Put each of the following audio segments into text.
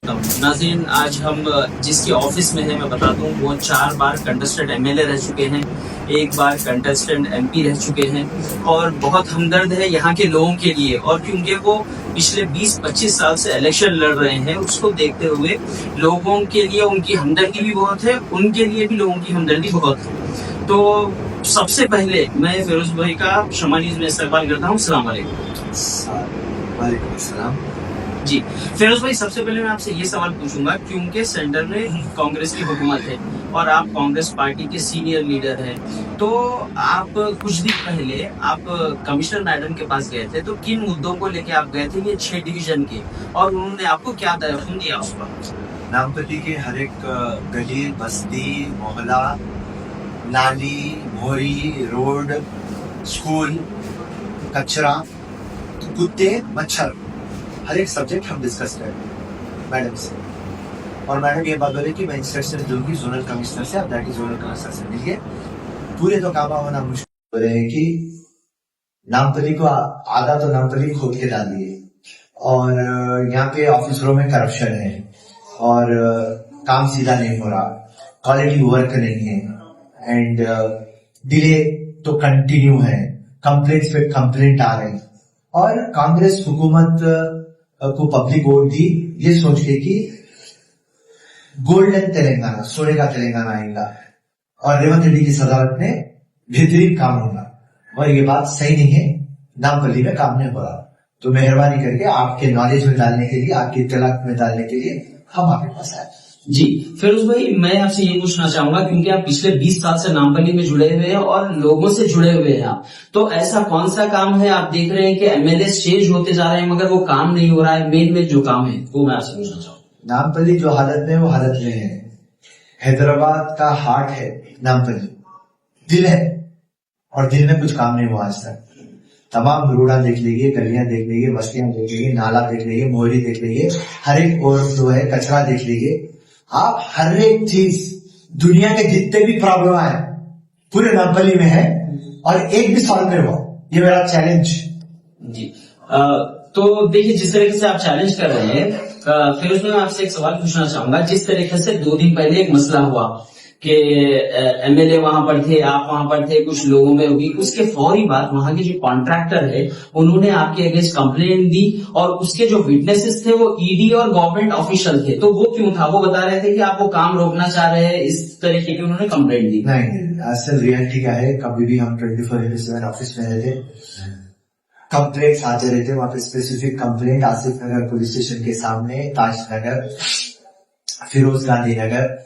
नाज़रीन, आज हम जिसके ऑफिस में है मैं बता दूं, वो 4 बार कंटेस्टेंट एमएलए रह चुके हैं, 1 बार कंटेस्टेंट एमपी रह चुके हैं और बहुत हमदर्द है यहाँ के लोगों के लिए। और क्योंकि वो पिछले 20-25 साल से इलेक्शन लड़ रहे हैं, उसको देखते हुए लोगों के लिए उनकी हमदर्दी भी बहुत है, उनके लिए भी लोगों की हमदर्दी बहुत है। तो सबसे पहले मैं फिरोज भाई का शमा न्यूज़ में इस्तेमाल करता हूँ। अस्सलाम वालेकुम सलाम। जी फिरोज भाई, सबसे पहले मैं आपसे ये सवाल पूछूंगा, क्योंकि सेंटर में कांग्रेस की हुकूमत है और आप कांग्रेस पार्टी के सीनियर लीडर हैं, तो आप कुछ दिन पहले आप कमिश्नर मैडम के पास गए थे, तो किन मुद्दों को लेके आप गए थे ये 6 डिवीजन के, और उन्होंने आपको क्या हुक्म दिया उस पर? नामपल्ली के हर एक गली, बस्ती, मोहल्ला, नाली, मोरी, रोड, स्कूल, कचरा, कुत्ते, मच्छर, हर एक सब्जेक्ट हम डिस्कस करें मैडम से। और मैडम ये बात बोले कि मैं इंस्ट्रक्शन दूंगी जोनल कमिश्नर से, आप जाके जोनल कमिश्नर से मिलिए, पूरे तो काबा होना मुश्किल हो रहे हैं कि नामपल्ली को आधा तो नामपल्ली खोद के डाल दिए, और यहाँ पे ऑफिसरों में करप्शन है और काम सीधा नहीं हो रहा, क्वालिटी वर्क नहीं है, एंड डिले तो कंटिन्यू है, कंप्लेंट्स पे कंप्लेंट आ रही। और कांग्रेस हुकूमत को पब्लिक वोट दी ये सोच के कि गोल्डन तेलंगाना, सोने का तेलंगाना आएगा और रेवंत रेड्डी की सदारत में बेहतरीन काम होगा, और ये बात सही नहीं है। नामपल्ली में काम नहीं हो रहा, तो मेहरबानी करके आपके नॉलेज में डालने के लिए, आपकी इत्तलात में डालने के लिए हम आपके पास आए। जी फिरोज भाई, मैं आपसे ये पूछना चाहूंगा, क्योंकि आप पिछले 20 साल से नामपल्ली में जुड़े हुए हैं और लोगों से जुड़े हुए हैं आप, तो ऐसा कौन सा काम है आप देख रहे हैं कि एमएलए चेंज होते जा रहे हैं मगर वो काम नहीं हो रहा है, मेन जो काम है वो मैं आपसे पूछना चाहूंगा। नामपल्ली जो हालत में, वो हालत में है। हैदराबाद का हार्ट है नामपल्ली, दिल है, और दिल में कुछ काम नहीं हुआ आज तक। तमाम रोड़ा देख लीजिए, गलियां देख लीजिए, बस्तियां देख लीजिए, नाला देख लीजिए, मोहरी देख लीजिए, हर एक और जो है कचरा देख लीजिए, आप हर एक चीज, दुनिया के जितने भी प्रॉब्लम आए पूरे नामपल्ली में है और एक भी सॉल्व नहीं हुआ। ये मेरा चैलेंज। जी तो देखिए, जिस तरीके से आप चैलेंज कर रहे हैं, फिरोज मैं आपसे एक सवाल पूछना चाहूंगा। जिस तरीके से 2 दिन पहले एक मसला हुआ कि एमएलए वहां पर थे, आप वहां पर थे, कुछ लोगों में हुई, उसके फौरी बाद वहां के जो कॉन्ट्रैक्टर है उन्होंने आपके अगेंस्ट कंप्लेंट दी, और उसके जो विटनेसेस थे वो ईडी और गवर्नमेंट ऑफिशियल थे। तो वो क्यों था? वो बता रहे थे कि आप वो काम रोकना चाह रहे हैं, इस तरीके की उन्होंने कंप्लेंट दी। नहीं, असल रियलिटी क्या है, कभी भी हम 24/7 ऑफिस में रहते, कंप्लेंट आते रहते। वहां पे स्पेसिफिक कंप्लेंट आसिफ नगर पुलिस स्टेशन के सामने, ताज नगर, Firoz Gandhi Nagar,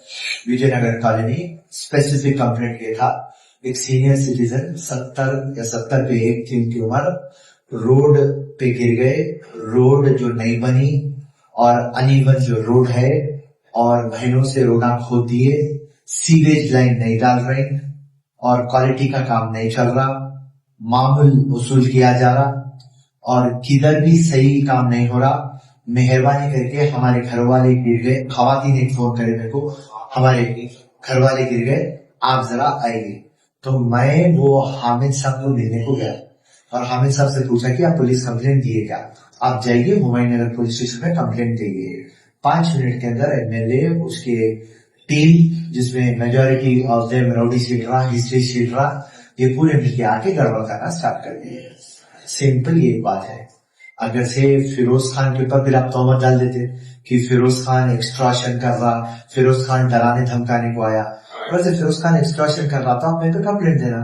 Vijayanagar colony, specific complaint ये था। एक सीनियर सिटीजन 70 या 70 पे एक थी उनकी उम्र, रोड पे गिर गए, रोड जो नहीं बनी और अनइवन जो रोड है, और महीनों से रोड़ा खोद दिए, सीवेज लाइन नहीं डाल रहे, और क्वालिटी का काम नहीं चल रहा, मामूल वसूल किया जा रहा, और किधर भी सही काम नहीं हो रहा। मेहरबानी करके हमारे घर वाले गिर गए, खवातीन ने फोन करे मेरे को, हमारे घर वाले गिर गए, आप जरा आइए। तो मैं वो हामिद साहब को मिलने को गया और हामिद साहब से पूछा कि आप पुलिस कंप्लेंट दिए क्या? आप जाइए हुमायूं नगर पुलिस स्टेशन में कंप्लेंट दिए। 5 मिनट के अंदर एमएलए, उसके टीम, जिसमें मेजोरिटी ऑफ देम राउडी शीटरा, हिस्ट्री शीटरा, ये पूरे मिलके आके गड़बड़ करना स्टार्ट कर दिए। सिंपल ये बात है। अगर से फिरोज खान के ऊपर फिर आप तोहमत डाल देते कि फिरोज खान एक्सट्रॉशन कर रहा, फिरोज खान डराने धमकाने को आया, वैसे फिरोज खान एक्सट्रॉशन कर रहा था, मैं तो कंप्लेंट देना,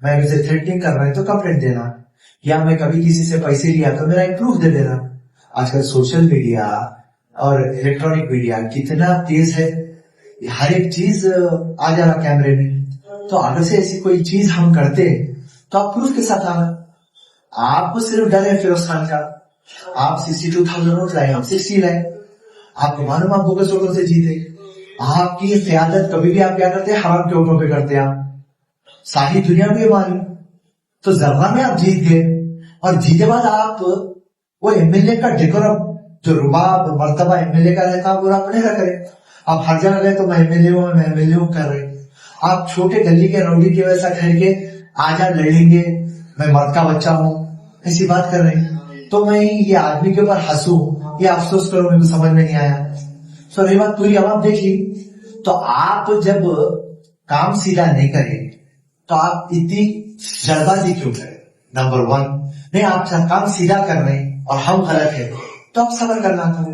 मैं वैसे थ्रेटनिंग कर रहा है तो कंप्लेंट देना, या मैं कभी किसी से पैसे लिया तो मेरा एक प्रूफ दे देना। आजकल सोशल मीडिया और इलेक्ट्रॉनिक मीडिया कितना तेज है, हर एक चीज आ जा रहा कैमरे में। तो अगर से ऐसी कोई चीज हम करते तो आप प्रूफ के साथ आना। आपको सिर्फ डर है फिरोज खान का, आप 62,000 वोट लाए, हम 60 लाए, आपको मालूम आप बोगस वोटों से जीते। आपकी क़यादत कभी भी आप क्या करते हैं, हराम के वोटों पे करते हैं, आप सारी दुनिया में मालूम। तो जर्रा में आप जीत गए, और जीते बाद आप वो एमएलए का डेकोरम, जो रुबाब मर्तबा एमएलए का रहता है, वो आप नहीं करें। आप हर जगह गए तो मैं एमएलए हूं कर रहे। आप छोटे गली के रौडी के वैसा ठहर के आजा लड़ेंगे, मैं मर्द का बच्चा हूं, ऐसी बात कर रहे हैं। तो मैं ये आदमी के ऊपर हंसूं या अफसोस करूं, मेरे को समझ में नहीं आया। सो रही बात पूरी अब आप देख ली, तो आप जब काम सीधा नहीं करें तो आप इतनी जल्दबाजी क्यों करें? नंबर 1, नहीं आप काम सीधा कर रहे हैं और हम गलत है तो आप सबर करना था,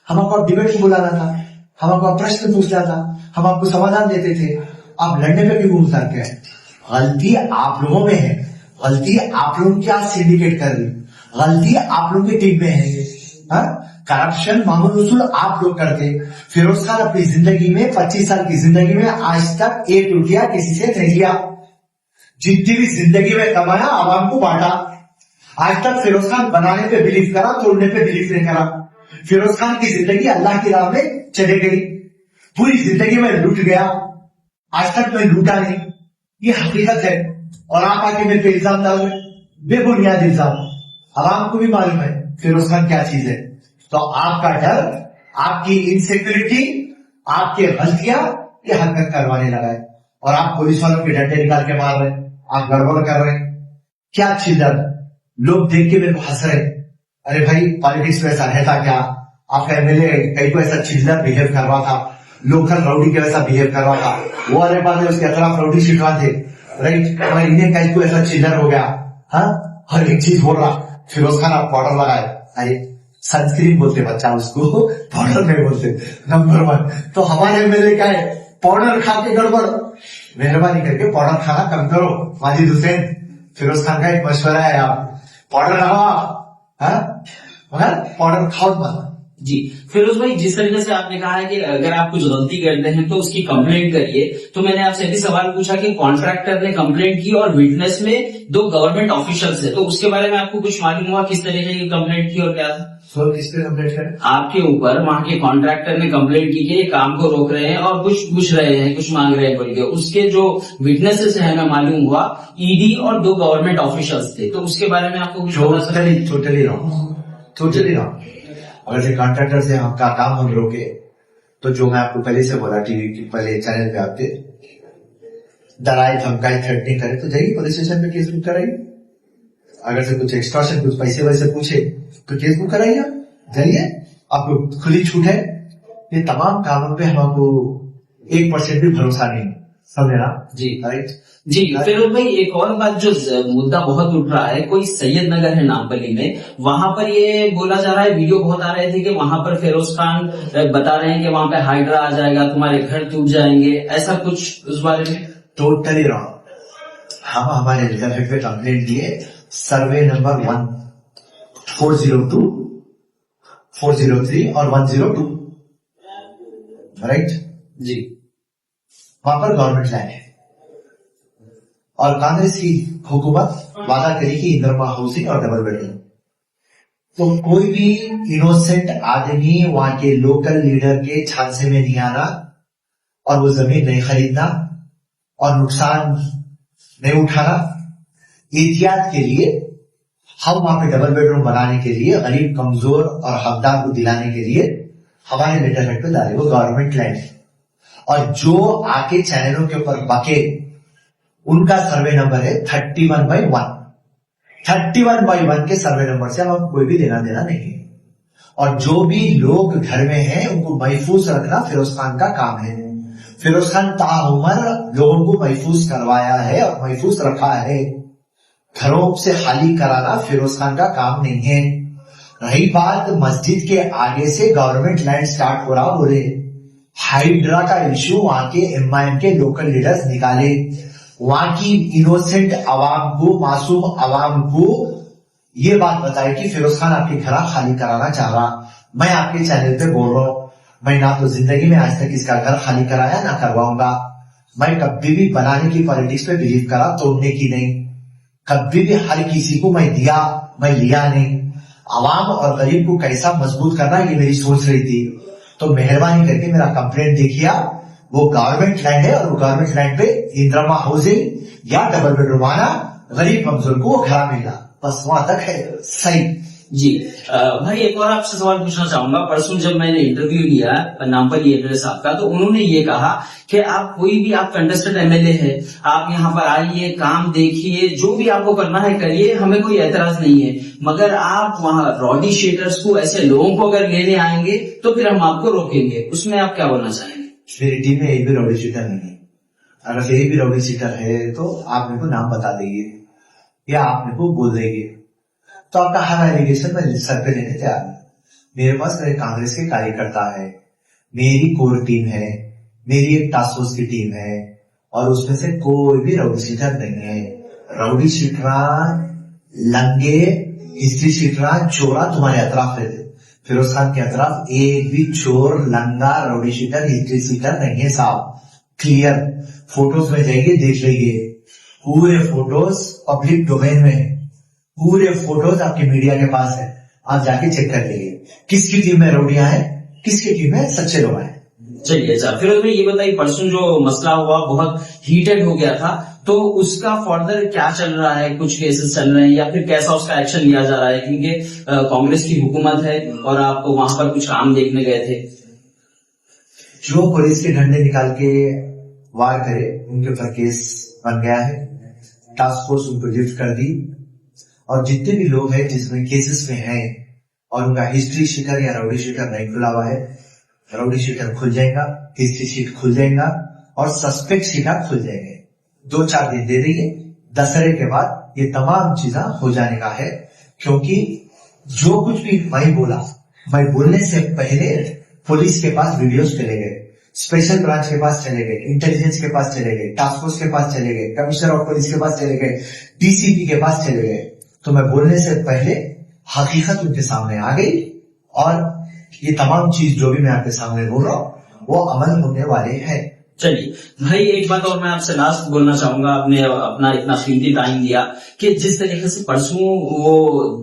हम आपको डिबेट बुलाना था, हम आपको प्रश्न पूछना था, हम आपको समाधान देते थे, आप लड़ने पे भी घूम सकते हैं। गलती आप लोगों में है, गलती आप लोगों क्या सिंडिकेट कर रही, गलती आप लोगों की टीम में है। करप्शन मामूल वसूल आप लोग करते। फिरोज खान अपनी जिंदगी में 25 साल की जिंदगी में आज तक 1 रुपया किसी से नहीं लिया, जितनी भी जिंदगी में कमाया आवाम को बांटा। आज तक फिरोज खान बनाने पे बिलीव करा, तोड़ने पे बिलीव नहीं करा। फिरोज खान की जिंदगी अल्लाह की राह में चली गई, पूरी जिंदगी में लूट गया, आज तक मैं लूटा नहीं, ये हकीकत है। और आप आके मेरे पे इल्जाम डाल रहे, बेबुनियाद इल्जाम। आवाम को भी मालूम है फिरोज खान क्या चीज है। तो आपका डर, आपकी इनसिक्योरिटी, आपके गलतियां ये हरकत करवाने लगा है, और आप पुलिस वालों के डंडे निकाल के मार रहे हैं, आप गड़बड़ कर रहे हैं। क्या चिल्लर, लोग देख के मेरे को हंस रहे, अरे भाई पॉलिटिक्स में ऐसा रहता क्या? आपका एमएलए कहीं को ऐसा चिल्लर बिहेव कर रहा था, लोकल राउडी के वैसा बिहेव कर रहा था, वो वाले बात उसके अतराफ राउडी शिकवा थे, राइट? और इन्हें कहीं को ऐसा चिल्लर हो गया, हाँ हर एक चीज बोल रहा। फिरोज खान आप पाउडर लगाए, अरे सनस्क्रीन बोलते बच्चा उसको, पाउडर नहीं बोलते। नंबर 1 तो हमारे एमएलए क्या है, पाउडर खा के गड़बड़। मेहरबानी करके पाउडर खाना कम करो माजिद हुसैन। फिरोज खान का एक मशवरा है, आप पाउडर लगाओ, मगर पाउडर खाओ मत। जी फिरोज भाई, जिस तरीके से आपने कहा है कि अगर आप कुछ गलती करते हैं तो उसकी कंप्लेंट करिए, तो मैंने आपसे भी सवाल पूछा कि कॉन्ट्रैक्टर ने कंप्लेंट की और विटनेस में 2 गवर्नमेंट ऑफिशियल्स है, तो उसके बारे में आपको कुछ मालूम हुआ किस तरीके की कंप्लेंट की और क्या था? सर किस पे कंप्लेंट करें? आपके ऊपर वहां के कॉन्ट्रैक्टर ने कंप्लेंट की कि ये काम को रोक रहे हैं और कुछ पूछ रहे हैं, कुछ मांग रहे हैं बोल के। उसके जो विटनेसेस है हमें मालूम हुआ ईडी और 2 गवर्नमेंट ऑफिशियल्स थे, तो उसके बारे में आपको कुछ टोटली रॉन्ग। अगर से कॉन्ट्रैक्टर से हमका काम हम रोके, तो जो मैं आपको पहले से बोला टीवी की पहले चैनल पे आपके, डराए धमकाए थ्रेटनिंग करे तो जाइए पुलिस स्टेशन पे केस बुक कराइए। अगर से कुछ एक्सटॉर्शन कुछ पैसे वैसे पूछे तो केस बुक कराइए, जाइए, आपको खुली छूट है। ये तमाम कामों पे हमको 1% भी भरोसा नहीं, समझे ना? जी राइट जी। फिरोज भाई, एक और बात जो मुद्दा बहुत उठ रहा है, कोई सैयद नगर है नामपल्ली में, वहां पर ये बोला जा रहा है, वीडियो बहुत आ रहे थे कि वहां पर फिरोज खान बता रहे हैं कि वहां पे हाइड्रा आ जाएगा, तुम्हारे घर टूट जाएंगे, ऐसा कुछ उस बारे में? Totally wrong. हम हमारे लीगल हेड पे कंप्लेंट दिए, सर्वे नंबर 1, 402, 403 और 102, राइट जी। वहां पर गवर्नमेंट लैंड है और कांग्रेस की हुकूमत वादा करी कि इंदिरा हाउसिंग और डबल बेडरूम। तो कोई भी इनोसेंट आदमी वहां के लोकल लीडर के झांसे में नहीं आना और वो जमीन नहीं खरीदना और नुकसान नहीं उठाना। एहतियात के लिए हम वहां पे डबल बेडरूम बनाने के लिए, गरीब कमजोर और हकदार को दिलाने के लिए हमारे लेटर हेड पे डाले, वो गवर्नमेंट लैंड है। और जो आके चैनलों के ऊपर बके, उनका सर्वे नंबर है 31/1। 31/1 के सर्वे नंबर से हम कोई भी लेना देना नहीं है। और जो भी लोग घर में हैं उनको महफूज रखना फिरोज खान का काम है। फिरोज खान ताउम्र लोगों को महफूज करवाया है और महफूज रखा है। घरों से खाली कराना फिरोज खान का काम नहीं है। रही बात मस्जिद के आगे से गवर्नमेंट लैंड स्टार्ट हो रहा, बोले हाइड्रा का इश्यू वहां के एमआईएम के लोकल लीडर्स निकाले, वहां की इनोसेंट आवाम को, मासूम आवाम को ये बात बताए कि फिरोज खान आपके घर खाली कराना चाह रहा। मैं आपके चैनल पे बोल रहा हूं, मैं ना तो जिंदगी में आज तक इसका घर खाली कराया ना करवाऊंगा। मैं कभी भी बनाने की पॉलिटिक्स पे बिलीव करा, तोड़ने की नहीं। कभी भी हर किसी को मैं दिया, मैं लिया नहीं। आवाम और गरीब को कैसा मजबूत करना ये मेरी सोच रही थी। तो मेहरबानी करके मेरा कंप्लेंट देखिए, वो गवर्नमेंट लैंड है और वो गवर्नमेंट लैंड पे इंदिरा हाउसिंग या डबल बेडरूम आना, गरीब कमजोर को वो घर मिलना, बस वहां तक है सही। जी भाई एक और आपसे सवाल पूछना चाहूंगा। परसों जब मैंने इंटरव्यू लिया नामपल्ली एमएलए साहब का, तो उन्होंने ये कहा कि आप कोई भी आप कंटेस्टेड एमएलए है, आप यहाँ पर आइए, काम देखिए, जो भी आपको करना है करिए, हमें कोई एतराज नहीं है, मगर आप वहाँ रॉडी शीटर्स को, ऐसे लोगों को अगर लेने आएंगे तो फिर हम आपको रोकेंगे। उसमें आप क्या बोलना चाहेंगे? मेरी टीम में एक भी रॉडी शीटर नहीं है। अगर एक भी रॉडी शीटर है तो आप मेरे को नाम बता देंगे या आप मेरे को बोल देंगे, तो आपका हर एलिगेशन में सर पे लेने तैयार है। मेरे पास मेरे कांग्रेस के कार्यकर्ता है, मेरी कोर टीम है, मेरी एक टास्क फोर्स की टीम है, और उसमें से कोई भी राउडी शीटर नहीं है। राउडी शीटरा, लंगे, हिस्ट्री शीटरा, चोरा तुम्हारे अतराफ रहते। फिरोज खान के अतराफ एक भी चोर, लंगा, राउडी शीटर, हिस्ट्री शीटर नहीं है साहब। क्लियर फोटोज में जाइए, देख लीजिए, पूरे फोटोज पब्लिक डोमेन में, पूरे फोटोज आपके मीडिया के पास है, आप जाके चेक कर लीजिए किसकी टीम में रौडियां हैं, किसकी टीम में सच्चे लोग हैं। चलिए अच्छा, फिरोज भाई ये बताइए, परसों जो मसला हुआ बहुत हीटेड हो गया था, तो उसका फर्दर क्या चल रहा है? कुछ केसेस चल रहे हैं या फिर कैसा उसका एक्शन लिया जा रहा है? क्योंकि कांग्रेस की हुकूमत है और आप वहां पर कुछ काम देखने गए थे। जो पुलिस के डंडे निकाल के वार करे उनके ऊपर केस बन गया है, टास्क फोर्स उनको लिफ्ट कर दी, और जितने भी लोग हैं जिसमें केसेस में हैं और उनका हिस्ट्री शीटर या राउडी शीटर नहीं खुला हुआ है, राउडी शीटर खुल जाएगा, हिस्ट्री शीट खुल जाएगा और सस्पेक्ट शीटर खुल जाएंगे। 2-4 दिन दे देंगे, दशहरे के बाद ये तमाम चीजें हो जाने का है। क्योंकि जो कुछ भी मैं बोला, मैं बोलने से पहले पुलिस के पास वीडियोस चले गए, स्पेशल ब्रांच के पास चले गए, इंटेलिजेंस के पास चले गए, टास्क फोर्स के पास चले गए, कमिश्नर ऑफ पुलिस के पास चले गए, डीसीपी के पास चले गए। तो मैं बोलने से पहले हकीकत उनके सामने आ गई, और ये तमाम चीज जो भी मैं आपके सामने बोल रहा हूँ वो अमल होने वाले हैं। चलिए भाई, एक बात और मैं आपसे लास्ट बोलना चाहूंगा। आपने अपना इतना कीमती टाइम दिया कि जिस तरीके से परसों वो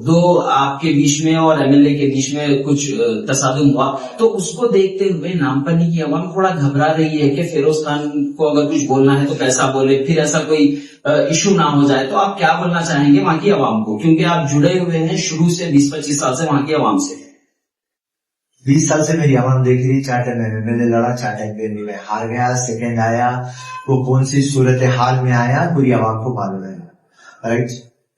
दो आपके बीच में और एमएलए के बीच में कुछ तसादुम हुआ, तो उसको देखते हुए नामपल्ली की आवाम थोड़ा घबरा रही है कि फिरोज खान को अगर कुछ बोलना है तो कैसा बोले, फिर ऐसा कोई इशू ना हो जाए। तो आप क्या बोलना चाहेंगे वहां की आवाम को, क्योंकि आप जुड़े हुए हैं शुरू से 20-25 साल से वहां की आवाम से। 20 साल से मेरी आवाम देख रही, 4 टाइम मैंने लड़ा, 4 टाइम में हार गया, सेकंड आया, वो कौन सी सूरत हाल में आया पूरी आवाम को मालूम है, राइट।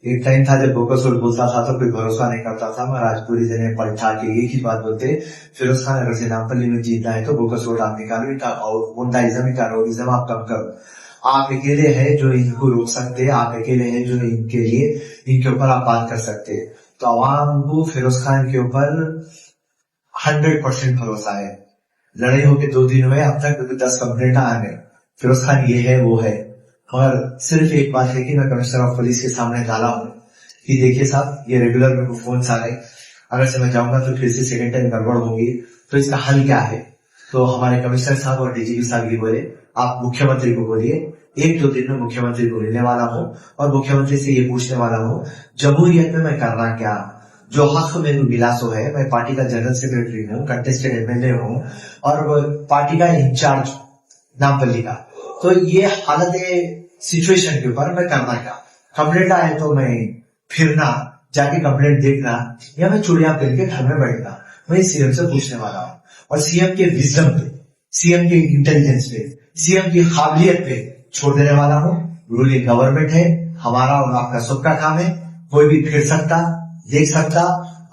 एक टाइम था जब बोकसोल बोलता था तो कोई भरोसा नहीं करता था, मगर आज पूरी जने पलटा के एक ही बात बोलते, फिरोज खान अगर से नामपल्ली में जीतना है तो बोकसोल आप निकालो, इनका गुंडाइज्म, इनका रोडिज्म आप कम करो। आप अकेले हैं जो इनको रोक सकते, आप अकेले हैं जो इनके लिए इनके ऊपर आप बात कर सकते। तो आवाम को फिरोज खान के ऊपर 100% भरोसा है। लड़ाई होके 2 दिन हुए, अब तक 10 कंप्लेंट आ गए, फिरोज खान ये है वो है। और सिर्फ एक बात है कि मैं कमिश्नर ऑफ पुलिस के सामने डाला हूँ कि देखिए साहब, ये रेगुलर मेरे को फोन आ रहे, अगर से मैं जाऊंगा तो फिर से सेकंड टाइम गड़बड़ होगी, तो इसका हल क्या है? तो हमारे कमिश्नर साहब और डीजीपी साहब ये बोले, आप मुख्यमंत्री को बोलिए, 1-2 दिन में मुख्यमंत्री को मिलने वाला हूँ और मुख्यमंत्री से ये पूछने वाला हूँ जमहूरियत में मैं करना क्या, जो हक में मिला सो है। मैं पार्टी का जनरल सेक्रेटरी हूँ, कंटेस्टेड एमएलए हूँ और पार्टी का इंचार्ज नामपल्ली का। तो ये हालत सिचुएशन के ऊपर मैं करना क्या, कंप्लेंट आए तो मैं फिरना, जाके कंप्लेंट देखना, या मैं चूड़ियां पहन के घर में बैठना, मैं सीएम से पूछने वाला हूँ। और सीएम के विजडम पे, सीएम के इंटेलिजेंस पे, सीएम की काबिलियत पे छोड़ देने वाला हूँ। रूलिंग गवर्नमेंट है, हमारा और आपका सबका काम है, कोई भी फिर सकता, देख सकता,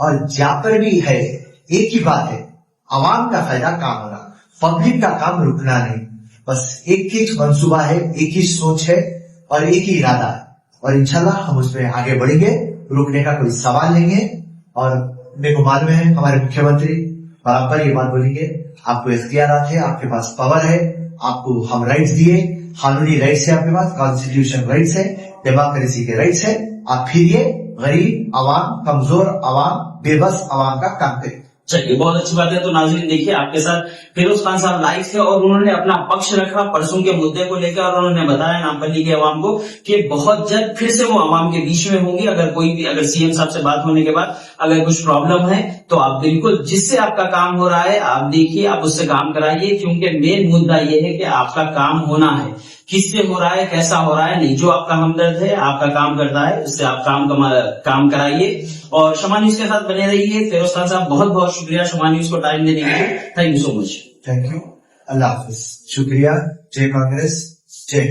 और जहां पर भी है एक ही बात है, आवाम का फायदा काम होना, पब्लिक का काम रुकना नहीं। बस एक ही मंसूबा है, एक ही सोच है और एक ही इरादा है, और इंशाल्लाह हम उसमें आगे बढ़ेंगे, रुकने का कोई सवाल नहीं है। और मेरे को मालूम है हमारे मुख्यमंत्री बराबर ये बात बोलेंगे, आपको इख्तियारात है, आपके पास पावर है, आपको हम राइट्स दिए, कानूनी राइट्स है, आपके पास कॉन्स्टिट्यूशन राइट्स है, डेमोक्रेसी के राइट्स है। आप फिर गरीब आवाम, कमजोर आवाम, बेबस आवाम का काम करें। चलिए, बहुत अच्छी बात है। तो नाज़रीन देखिए, आपके साथ फिरोज खान साहब लाइव थे और उन्होंने अपना पक्ष रखा परसों के मुद्दे को लेकर, और उन्होंने बताया नामपल्ली के अवाम को कि बहुत जल्द फिर से वो अवाम के बीच में होंगी। अगर सीएम साहब से बात होने के बाद अगर कुछ प्रॉब्लम है तो आप बिल्कुल जिससे आपका काम हो रहा है आप देखिए, आप उससे काम कराइए, क्योंकि मेन मुद्दा ये है कि आपका काम होना है। किससे हो रहा है, कैसा हो रहा है, नहीं, जो आपका हमदर्द है, आपका काम करता है, उससे आप काम कराइए और शमा न्यूज के साथ बने रहिए। फिरोज खान साहब, बहुत बहुत शुक्रिया शमा न्यूज को टाइम देने के लिए। Thank you so much. Thank you. अल्लाह हाफिज। शुक्रिया। जय कांग्रेस। जय